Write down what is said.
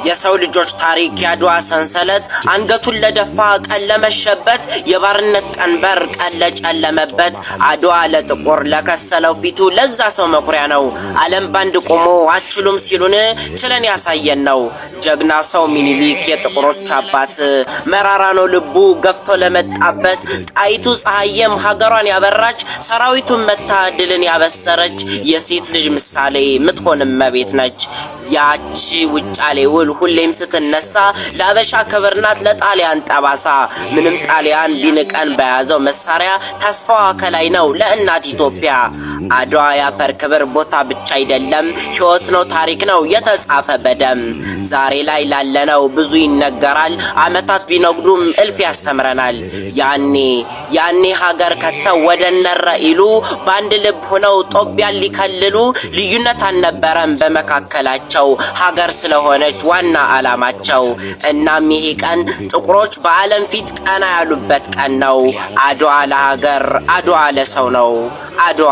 የሰው ልጆች ታሪክ ያድዋ ሰንሰለት አንገቱን ለደፋ ቀን ለመሸበት የባርነት ቀንበር ቀን ለጨለመበት አድዋ ለጥቁር ለከሰለው ፊቱ ለዛ ሰው መኩሪያ ነው። ዓለም ባንድ ቆሞ አችሉም ሲሉን ችለን ያሳየን ነው። ጀግና ሰው ሚኒሊክ የጥቁሮች አባት መራራ ነው ልቡ ገፍቶ ለመጣበት ጣይቱ ፀሐየም ሀገሯን ያበራች ሰራዊቱን መታ ድልን ያበሰረች የሴት ልጅ ምሳሌ ምትሆንም መቤት ነች። ያቺ ውጫሌ ውል ሁሌም ስትነሳ ለአበሻ ክብርናት ለጣሊያን ጠባሳ ምንም ጣሊያን ቢንቀን በያዘው መሳሪያ ተስፋዋ ከላይ ነው ለእናት ኢትዮጵያ። አድዋ ያፈር ክብር ቦታ ብቻ አይደለም ሕይወት ነው ታሪክ ነው የተጻፈ በደም። ዛሬ ላይ ላለነው ብዙ ይነገራል አመታት ቢነጉዱም እልፍ ያስተምረናል። ያኔ ሀገር ከተው ወደነረ ኢሉ ባንድ ልብ ሆነው ጦቢያን ሊከልሉ ልዩነት አልነበረም በመካከላቸው ሀገር ስለሆነች ዋና ዓላማቸው። እናም ይሄ ቀን ጥቁሮች በዓለም ፊት ቀና ያሉበት ቀን ነው። አድዋ ለሀገር አድዋ ለሰው ነው። አድዋ